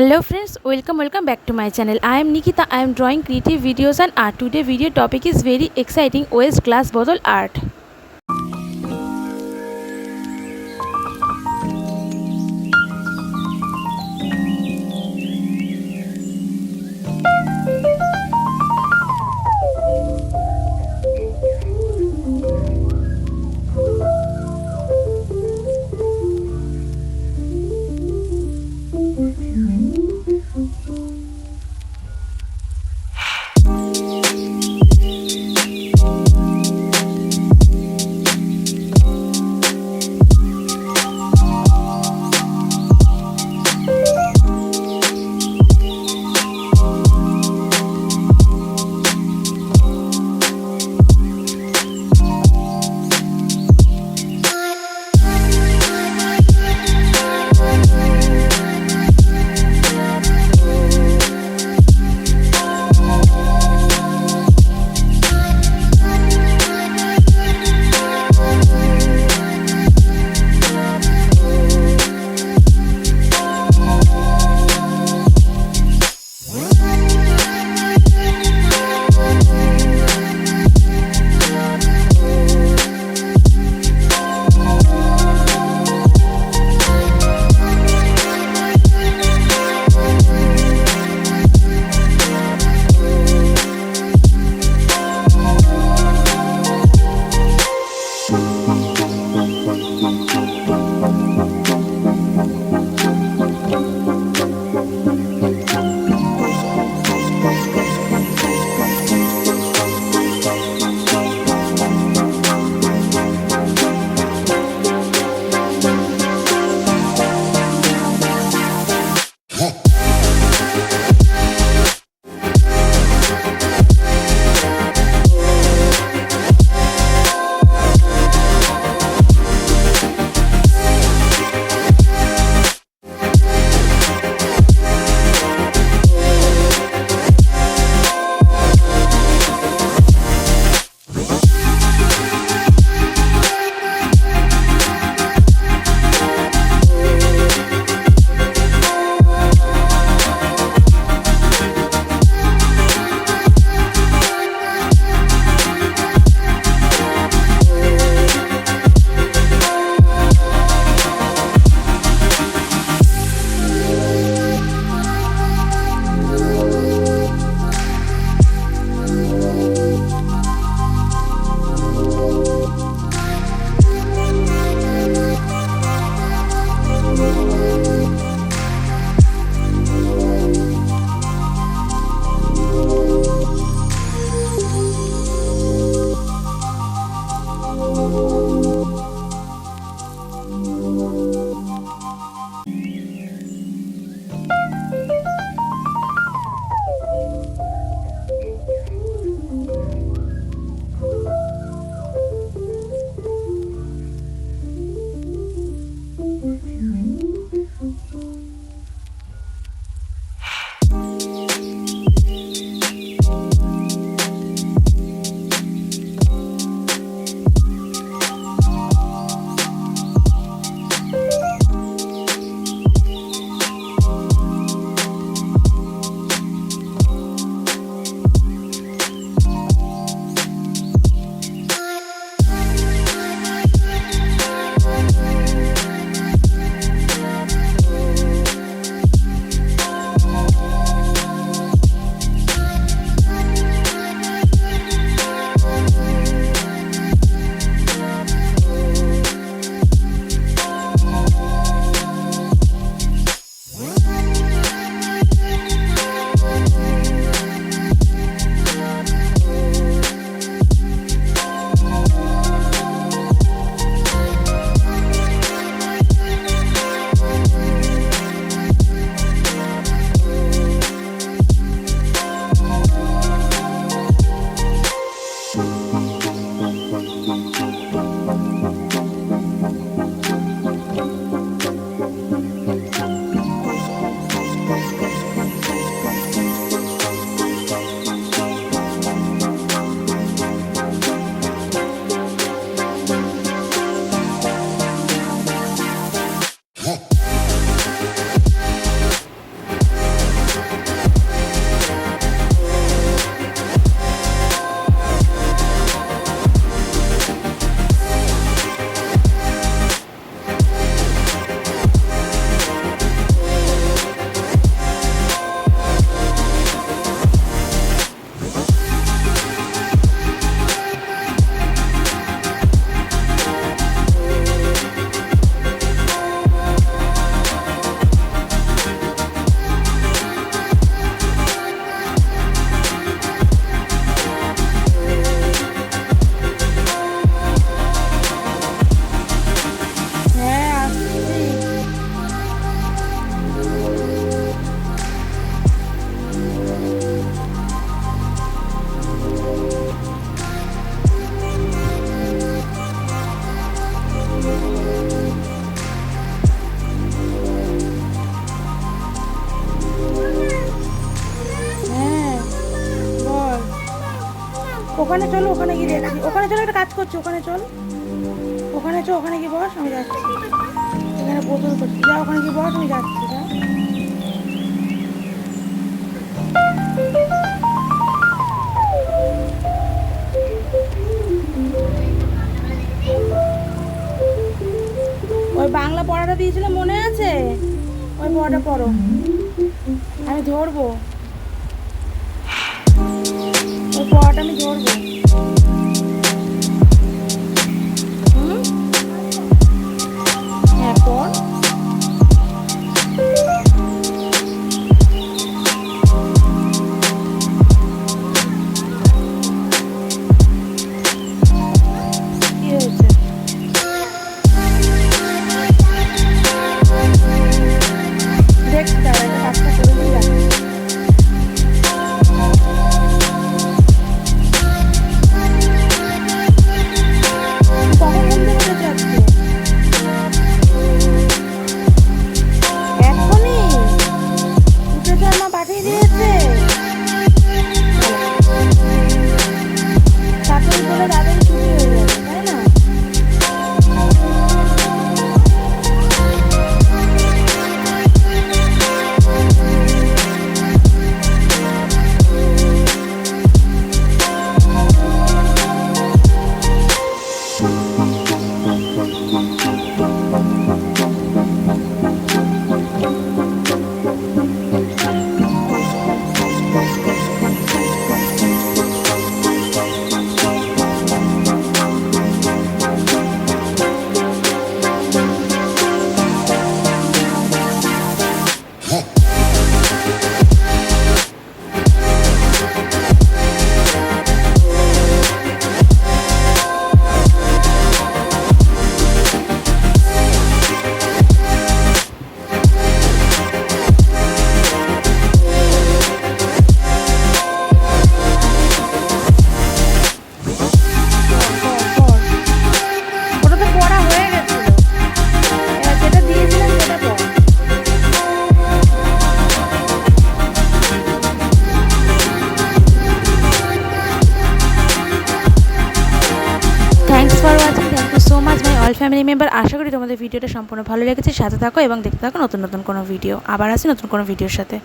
Hello friends, welcome back to my channel. I am Nikita. I am drawing creative videos and art. Today video topic is very exciting, waste glass bottle art. ওখানে চলো, ওখানে গিয়ে দেখছি। ওখানে চলো, একটা কাজ করছি, ওখানে চল, ওখানে চল, ওখানে গিয়ে বস, আমি যাচ্ছি। এখানে বোতল করছি, যা ওখানে গিয়ে বস, আমি যাচ্ছি। যা ওই বাংলা পড়াটা দিয়েছিল মনে আছে? ওই পড়াটা পড়ো, আমি ধরবো, ওই পড়াটা আমি ধরবো। হ্যাঁ পড়। কি হয়েছে? দেখছি, দাঁড়া, একটা কাজটা করে দিয়ে যাচ্ছি। কখন ঘুম থেকে উঠেছে আজকে? এখনই উঠেছে আর মা পাঠিয়ে দিয়েছে? তাড়াতাড়ি করে তাড়াতাড়ি ছুটি হয়ে যাবে, তাই না? ওটা তো পড়া হয়ে গেছিল, যেটা দিয়েছিলাম সেটা পড়। Thanks for watching, thank you so much my all family member. আশা করি তোমাদের ভিডিওটা সম্পূর্ণ ভালো লেগেছে। সাথে থাকো এবং দেখতে থাকো নতুন নতুন কোনো ভিডিও। আবার আসি নতুন কোনো ভিডিওর সাথে।